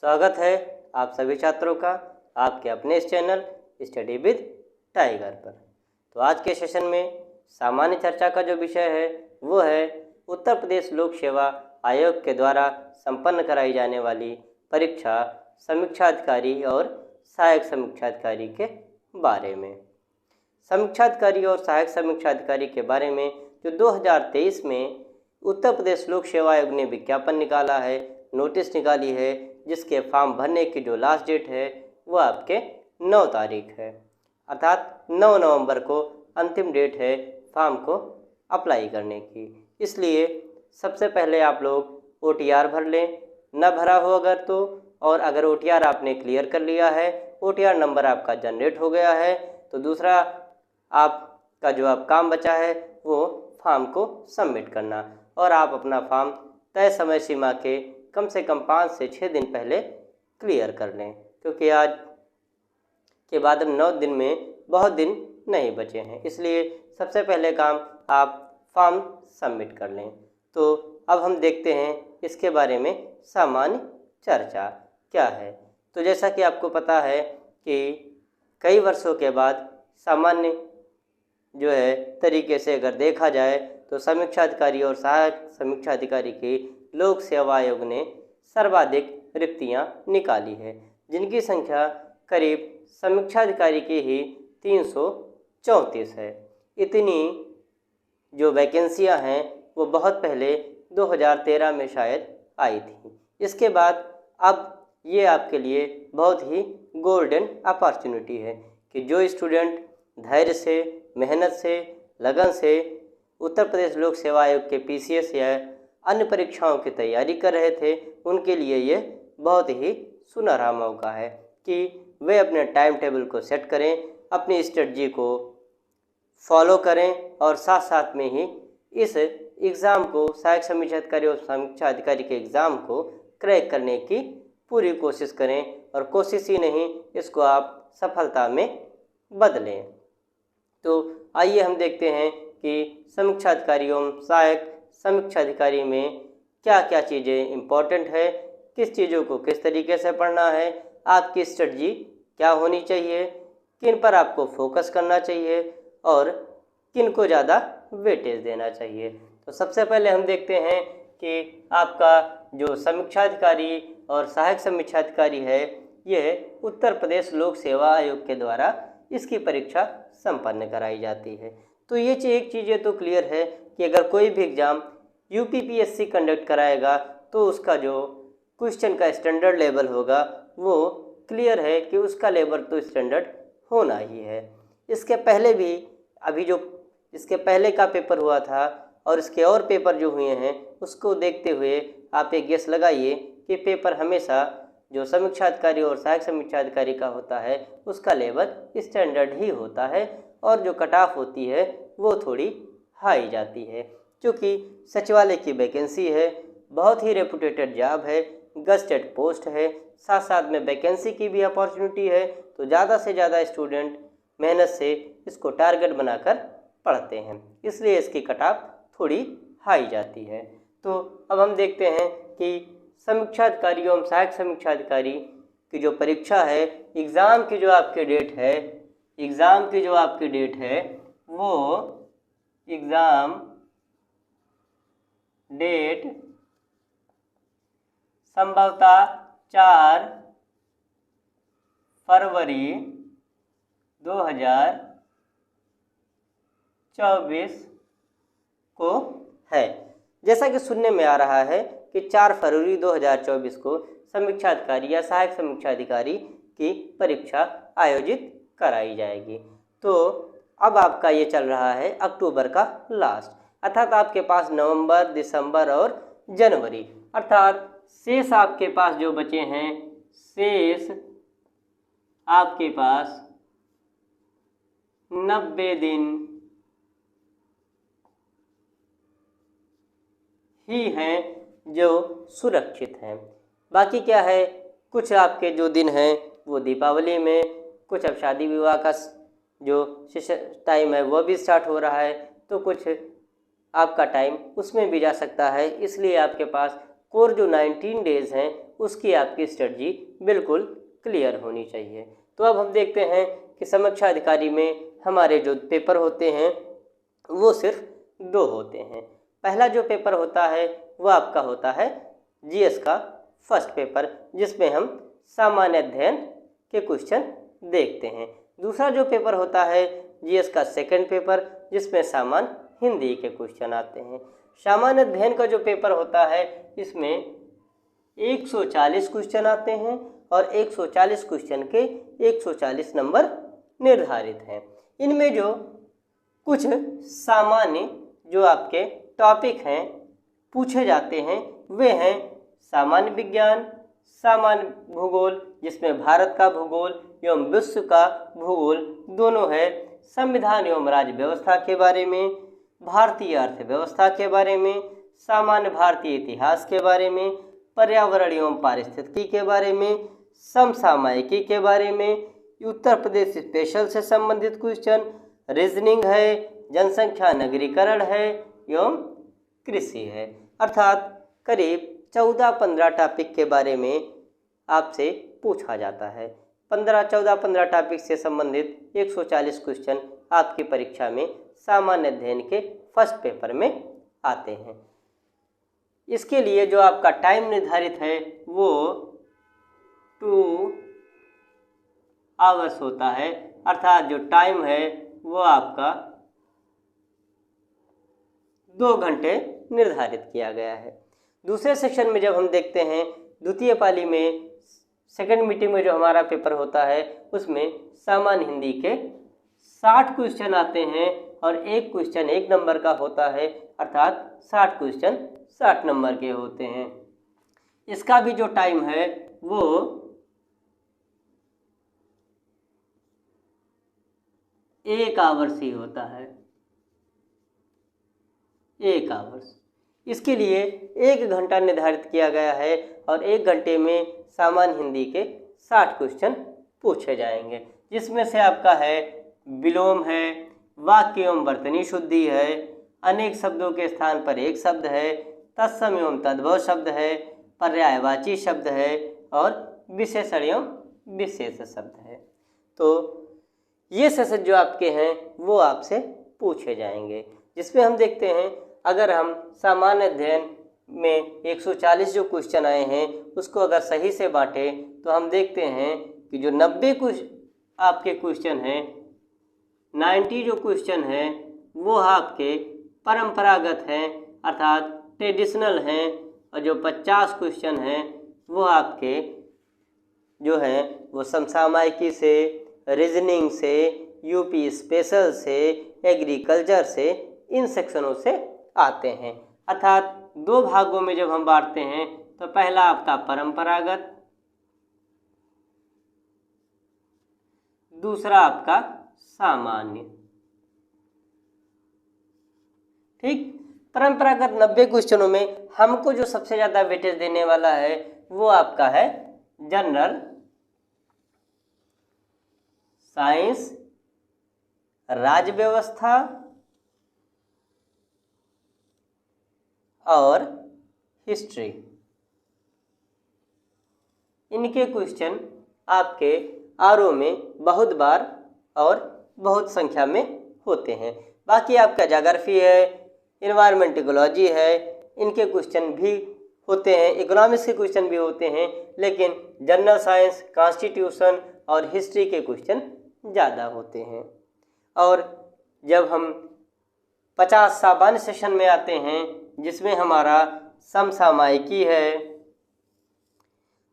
स्वागत है आप सभी छात्रों का आपके अपने इस चैनल स्टडी विद टाइगर पर। तो आज के सेशन में सामान्य चर्चा का जो विषय है वो है उत्तर प्रदेश लोक सेवा आयोग के द्वारा संपन्न कराई जाने वाली परीक्षा समीक्षा अधिकारी और सहायक समीक्षा अधिकारी के बारे में। समीक्षा अधिकारी और सहायक समीक्षा अधिकारी के बारे में जो 2023 में उत्तर प्रदेश लोक सेवा आयोग ने विज्ञापन निकाला है, नोटिस निकाली है, जिसके फॉर्म भरने की जो लास्ट डेट है वो आपके 9 तारीख है, अर्थात 9 नवंबर को अंतिम डेट है फॉर्म को अप्लाई करने की। इसलिए सबसे पहले आप लोग OTR भर लें, न भरा हो अगर तो, और अगर OTR आपने क्लियर कर लिया है, OTR नंबर आपका जनरेट हो गया है, तो दूसरा आपका जो अब काम बचा है वो फॉर्म को सबमिट करना, और आप अपना फॉर्म तय समय सीमा के कम से कम 5 से 6 दिन पहले क्लियर कर लें, क्योंकि आज के बाद 9 दिन में बहुत दिन नहीं बचे हैं। इसलिए सबसे पहले काम आप फॉर्म सबमिट कर लें। तो अब हम देखते हैं इसके बारे में सामान्य चर्चा क्या है। तो जैसा कि आपको पता है कि कई वर्षों के बाद सामान्य जो है तरीके से अगर देखा जाए तो समीक्षा अधिकारी और सहायक समीक्षा अधिकारी की लोक सेवा आयोग ने सर्वाधिक रिक्तियां निकाली है, जिनकी संख्या करीब समीक्षा अधिकारी की ही 334 है। इतनी जो वैकेंसियां हैं वो बहुत पहले 2013 में शायद आई थी। इसके बाद अब ये आपके लिए बहुत ही गोल्डन अपॉर्चुनिटी है कि जो स्टूडेंट धैर्य से, मेहनत से, लगन से उत्तर प्रदेश लोक सेवा आयोग के PCS या अन्य परीक्षाओं की तैयारी कर रहे थे, उनके लिए ये बहुत ही सुनहरा मौका है कि वे अपने टाइम टेबल को सेट करें, अपनी स्ट्रेटजी को फॉलो करें और साथ साथ में ही इस एग्ज़ाम को, सहायक समीक्षा अधिकारी और समीक्षा अधिकारी के एग्ज़ाम को क्रैक करने की पूरी कोशिश करें, और कोशिश ही नहीं, इसको आप सफलता में बदलें। तो आइए हम देखते हैं कि समीक्षा अधिकारी एवं सहायक समीक्षा अधिकारी में क्या क्या चीज़ें इम्पोर्टेंट है, किस चीज़ों को किस तरीके से पढ़ना है, आपकी स्ट्रेटजी क्या होनी चाहिए, किन पर आपको फोकस करना चाहिए और किन को ज़्यादा वेटेज देना चाहिए। तो सबसे पहले हम देखते हैं कि आपका जो समीक्षा अधिकारी और सहायक समीक्षा अधिकारी है, यह उत्तर प्रदेश लोक सेवा आयोग के द्वारा इसकी परीक्षा संपन्न कराई जाती है। तो ये एक चीज़ें तो क्लियर है कि अगर कोई भी एग्ज़ाम UPPSC कंडक्ट कराएगा तो उसका जो क्वेश्चन का स्टैंडर्ड लेवल होगा वो क्लियर है कि उसका लेवल तो स्टैंडर्ड होना ही है। इसके पहले भी अभी जो इसके पहले का पेपर हुआ था और इसके और पेपर जो हुए हैं उसको देखते हुए आप एक गेस लगाइए कि पेपर हमेशा जो समीक्षा अधिकारी और सहायक समीक्षा अधिकारी का होता है उसका लेवल स्टैंडर्ड ही होता है, और जो कट ऑफ होती है वो थोड़ी हाई जाती है, क्योंकि सचिवालय की वैकेंसी है, बहुत ही रेपुटेटेड जॉब है, गस्टेड पोस्ट है, साथ साथ में वैकेंसी की भी अपॉर्चुनिटी है, तो ज़्यादा से ज़्यादा स्टूडेंट मेहनत से इसको टारगेट बनाकर पढ़ते हैं, इसलिए इसकी कट ऑफ थोड़ी हाई जाती है। तो अब हम देखते हैं कि समीक्षा अधिकारी एवं सहायक समीक्षा अधिकारी की जो परीक्षा है, एग्ज़ाम की जो आपकी डेट है, एग्ज़ाम की जो आपकी डेट है वो एग्ज़ाम डेट संभवतः 4 फरवरी 2024 को है। जैसा कि सुनने में आ रहा है कि 4 फरवरी 2024 को समीक्षा अधिकारी या सहायक समीक्षा अधिकारी की परीक्षा आयोजित कराई जाएगी। तो अब आपका ये चल रहा है अक्टूबर का लास्ट, अर्थात आपके पास नवंबर, दिसंबर और जनवरी, अर्थात शेष आपके पास जो बचे हैं, शेष आपके पास 90 दिन ही हैं जो सुरक्षित हैं। बाकी क्या है, कुछ आपके जो दिन हैं वो दीपावली में, कुछ अब शादी विवाह का जो टाइम है वो भी स्टार्ट हो रहा है, तो कुछ आपका टाइम उसमें भी जा सकता है। इसलिए आपके पास कोर जो 19 डेज हैं उसकी आपकी स्ट्रेटजी बिल्कुल क्लियर होनी चाहिए। तो अब हम देखते हैं कि समीक्षा अधिकारी में हमारे जो पेपर होते हैं वो सिर्फ 2 होते हैं। पहला जो पेपर होता है वो आपका होता है जीएस का फर्स्ट पेपर, जिसमें हम सामान्य अध्ययन के क्वेश्चन देखते हैं। दूसरा जो पेपर होता है जीएस का सेकंड पेपर, जिसमें सामान्य हिंदी के क्वेश्चन आते हैं। सामान्य अध्ययन का जो पेपर होता है इसमें 140 क्वेश्चन आते हैं और 140 क्वेश्चन के 140 नंबर निर्धारित हैं। इनमें जो कुछ सामान्य जो आपके टॉपिक हैं पूछे जाते हैं वे हैं सामान्य विज्ञान, सामान्य भूगोल जिसमें भारत का भूगोल एवं विश्व का भूगोल दोनों है, संविधान एवं राज्य व्यवस्था के बारे में, भारतीय अर्थव्यवस्था के बारे में, सामान्य भारतीय इतिहास के बारे में, पर्यावरण एवं पारिस्थितिकी के बारे में, समसामयिकी के बारे में, उत्तर प्रदेश स्पेशल से संबंधित क्वेश्चन, रीजनिंग है, जनसंख्या नगरीकरण है एवं कृषि है। अर्थात करीब 14-15 टॉपिक के बारे में आपसे पूछा जाता है। 14-15 टॉपिक से संबंधित 140 क्वेश्चन आपकी परीक्षा में सामान्य अध्ययन के फर्स्ट पेपर में आते हैं। इसके लिए जो आपका टाइम निर्धारित है वो 2 आवर्स होता है, अर्थात जो टाइम है वो आपका 2 घंटे निर्धारित किया गया है। दूसरे सेक्शन में जब हम देखते हैं द्वितीय पाली में सेकंड मीटिंग में जो हमारा पेपर होता है उसमें सामान्य हिंदी के 60 क्वेश्चन आते हैं और एक क्वेश्चन 1 नंबर का होता है, अर्थात 60 क्वेश्चन 60 नंबर के होते हैं। इसका भी जो टाइम है वो 1 आवर्स ही होता है, 1 आवर्स। इसके लिए 1 घंटा निर्धारित किया गया है और 1 घंटे में सामान्य हिंदी के 60 क्वेश्चन पूछे जाएंगे, जिसमें से आपका है विलोम है, वाक्य एवं वर्तनी शुद्धि है, अनेक शब्दों के स्थान पर एक शब्द है, तत्सम एवं तद्भव शब्द है, पर्यायवाची शब्द है और विशेषण एवं विशेष शब्द है। तो ये सेशन जो आपके हैं वो आपसे पूछे जाएंगे, जिसमें हम देखते हैं अगर हम सामान्य अध्ययन में 140 जो क्वेश्चन आए हैं उसको अगर सही से बांटें तो हम देखते हैं कि जो 90 आपके क्वेश्चन हैं, 90 जो क्वेश्चन हैं वो आपके परंपरागत हैं अर्थात ट्रेडिशनल हैं, और जो 50 क्वेश्चन हैं वो आपके जो हैं वो समसामयिकी से, रीजनिंग से, यूपी स्पेशल से, एग्रीकल्चर से, इन सेक्शनों से आते हैं। अर्थात 2 भागों में जब हम बांटते हैं तो पहला आपका परंपरागत, दूसरा आपका सामान्य। ठीक, परंपरागत 90 क्वेश्चनों में हमको जो सबसे ज़्यादा वेटेज देने वाला है वो आपका है जनरल साइंस, राज्य व्यवस्था और हिस्ट्री। इनके क्वेश्चन आपके आरओ में बहुत बार और बहुत संख्या में होते हैं। बाकी आपका ज्योग्राफी है, इन्वायरमेंट इकोलॉजी है, इनके क्वेश्चन भी होते हैं, इकोनॉमिक्स के क्वेश्चन भी होते हैं, लेकिन जनरल साइंस, कॉन्स्टिट्यूशन और हिस्ट्री के क्वेश्चन ज़्यादा होते हैं। और जब हम 50 सामान्य सेशन में आते हैं जिसमें हमारा समसामयिकी है,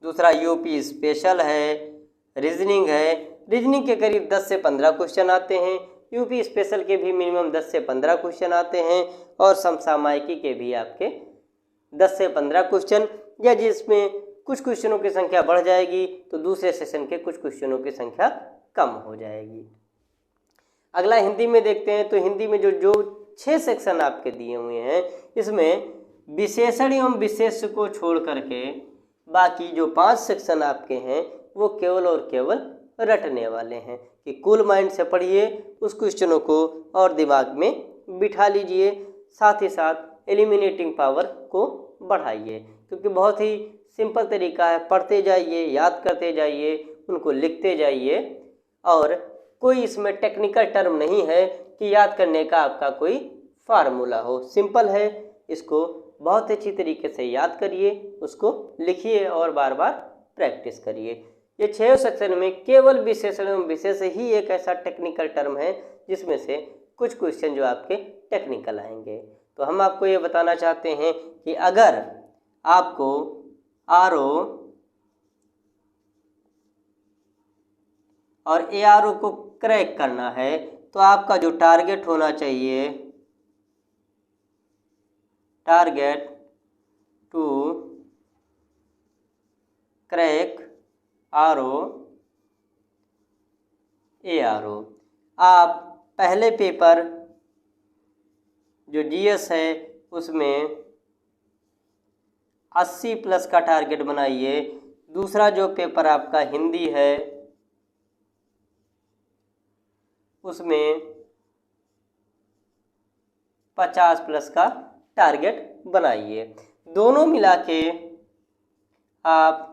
दूसरा यूपी स्पेशल है, रीजनिंग है, रीजनिंग के करीब 10 से 15 क्वेश्चन आते हैं, यूपी स्पेशल के भी मिनिमम 10 से 15 क्वेश्चन आते हैं और समसामयिकी के भी आपके 10 से 15 क्वेश्चन, या जिसमें कुछ क्वेश्चनों की संख्या बढ़ जाएगी तो दूसरे सेशन के कुछ क्वेश्चनों की संख्या कम हो जाएगी। अगला हिंदी में देखते हैं तो हिंदी में जो 6 सेक्शन आपके दिए हुए हैं इसमें विशेषण एवं विशेष को छोड़ करके बाकी जो 5 सेक्शन आपके हैं वो केवल और केवल रटने वाले हैं कि कूल माइंड से पढ़िए, उस क्वेश्चनों को और दिमाग में बिठा लीजिए, साथ ही साथ एलिमिनेटिंग पावर को बढ़ाइए, क्योंकि बहुत ही सिंपल तरीका है। पढ़ते जाइए, याद करते जाइए, उनको लिखते जाइए, और कोई इसमें टेक्निकल टर्म नहीं है कि याद करने का आपका कोई फार्मूला हो। सिंपल है, इसको बहुत अच्छी तरीके से याद करिए, उसको लिखिए और बार बार प्रैक्टिस करिए। ये 6 सेक्शन में केवल विशेषण एवं विशेष ही एक ऐसा टेक्निकल टर्म है जिसमें से कुछ क्वेश्चन जो आपके टेक्निकल आएंगे। तो हम आपको ये बताना चाहते हैं कि अगर आपको आरओ और एआरओ को क्रैक करना है तो आपका जो टारगेट होना चाहिए, target to crack RO ARO, आप पहले पेपर जो जीएस है उसमें 80 प्लस का टारगेट बनाइए। दूसरा जो पेपर आपका हिंदी है उसमें 50 प्लस का टारगेट बनाइए। दोनों मिला के आप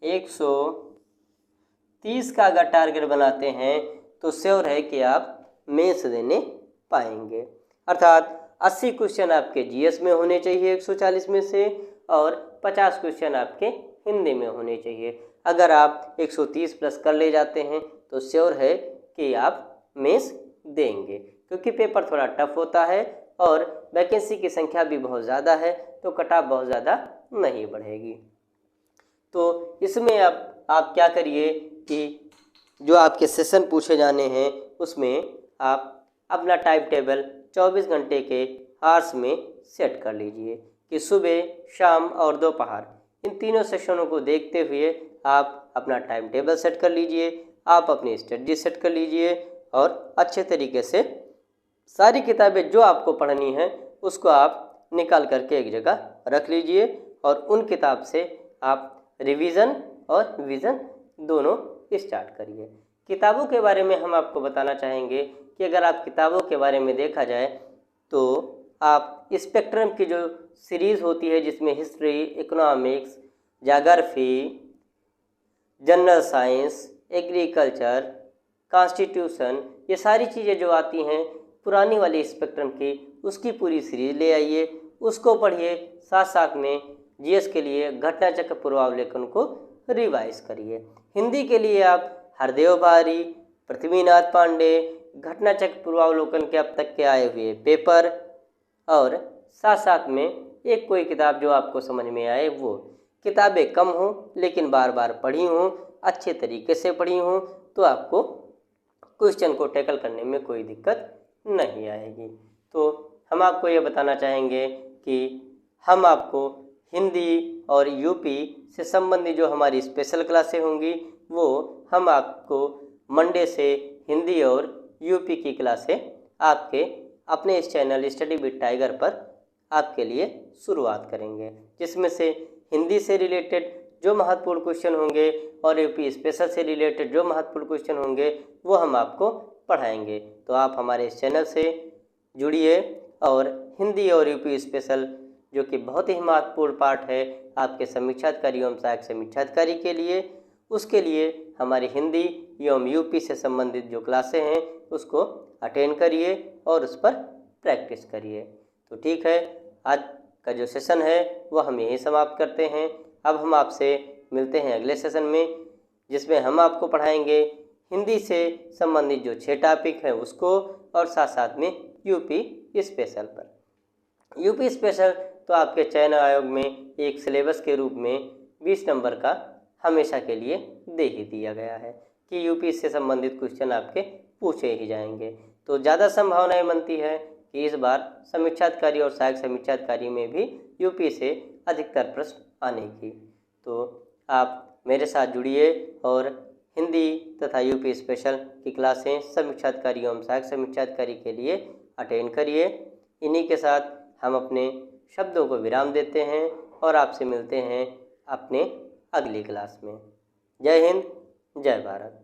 130 का अगर टारगेट बनाते हैं तो श्योर है कि आप मेंस देने पाएंगे। अर्थात 80 क्वेश्चन आपके जीएस में होने चाहिए 140 में से, और 50 क्वेश्चन आपके हिंदी में होने चाहिए। अगर आप 130 प्लस कर ले जाते हैं तो श्योर है कि आप मेंस देंगे, क्योंकि पेपर थोड़ा टफ होता है और वैकेंसी की संख्या भी बहुत ज़्यादा है, तो कट ऑफ बहुत ज़्यादा नहीं बढ़ेगी। तो इसमें आप क्या करिए कि जो आपके सेशन पूछे जाने हैं उसमें आप अपना टाइम टेबल 24 घंटे के आवर्स में सेट कर लीजिए कि सुबह, शाम और दोपहर इन तीनों सेशनों को देखते हुए आप अपना टाइम टेबल सेट कर लीजिए, आप अपनी स्ट्रेटजी सेट कर लीजिए, और अच्छे तरीके से सारी किताबें जो आपको पढ़नी है उसको आप निकाल करके एक जगह रख लीजिए, और उन किताब से आप रिवीजन और विज़न दोनों स्टार्ट करिए। किताबों के बारे में हम आपको बताना चाहेंगे कि अगर आप किताबों के बारे में देखा जाए तो आप स्पेक्ट्रम की जो सीरीज़ होती है जिसमें history, economics, geography, general science, agriculture, constitution, ये सारी चीज़ें जो आती हैं पुरानी वाली स्पेक्ट्रम की, उसकी पूरी सीरीज ले आइए, उसको पढ़िए। साथ साथ में जीएस के लिए घटना चक्र पूर्वावलोकन को रिवाइज करिए। हिंदी के लिए आप हरदेव बारी, पृथ्वीनाथ पांडे, घटना चक्र पूर्वावलोकन के अब तक के आए हुए पेपर, और साथ साथ में एक कोई किताब जो आपको समझ में आए वो। किताबें कम हों लेकिन बार बार पढ़ी हों, अच्छे तरीके से पढ़ी हों, तो आपको क्वेश्चन को टैकल करने में कोई दिक्कत नहीं आएगी। तो हम आपको ये बताना चाहेंगे कि हम आपको हिंदी और यूपी से संबंधित जो हमारी स्पेशल क्लासें होंगी वो हम आपको मंडे से हिंदी और यूपी की क्लासें आपके अपने इस चैनल स्टडी विद टाइगर पर आपके लिए शुरुआत करेंगे, जिसमें से हिंदी से रिलेटेड जो महत्वपूर्ण क्वेश्चन होंगे और यूपी स्पेशल से रिलेटेड जो महत्वपूर्ण क्वेश्चन होंगे वो हम आपको पढ़ाएंगे। तो आप हमारे इस चैनल से जुड़िए और हिंदी और यूपी स्पेशल जो कि बहुत ही महत्वपूर्ण पार्ट है आपके समीक्षाधिकारी एवं सहायक समीक्षाधिकारी के लिए, उसके लिए हमारी हिंदी एवं यूपी से संबंधित जो क्लासें हैं उसको अटेंड करिए और उस पर प्रैक्टिस करिए। तो ठीक है, आज का जो सेशन है वह हम यहीं समाप्त करते हैं। अब हम आपसे मिलते हैं अगले सेशन में, जिसमें हम आपको पढ़ाएंगे हिंदी से संबंधित जो 6 टॉपिक हैं उसको, और साथ साथ में यूपी स्पेशल पर। यूपी स्पेशल तो आपके चयन आयोग में एक सिलेबस के रूप में 20 नंबर का हमेशा के लिए दे ही दिया गया है कि यूपी से संबंधित क्वेश्चन आपके पूछे ही जाएंगे। तो ज़्यादा संभावनाएं बनती है कि इस बार समीक्षाधिकारी और सहायक समीक्षाधिकारी में भी यूपी से अधिकतर प्रश्न आने की। तो आप मेरे साथ जुड़िए और हिंदी तथा यूपी स्पेशल की क्लासें समीक्षाधिकारी एवं सहायक समीक्षाधिकारी के लिए अटेंड करिए। इन्हीं के साथ हम अपने शब्दों को विराम देते हैं और आपसे मिलते हैं अपने अगली क्लास में। जय हिंद, जय भारत।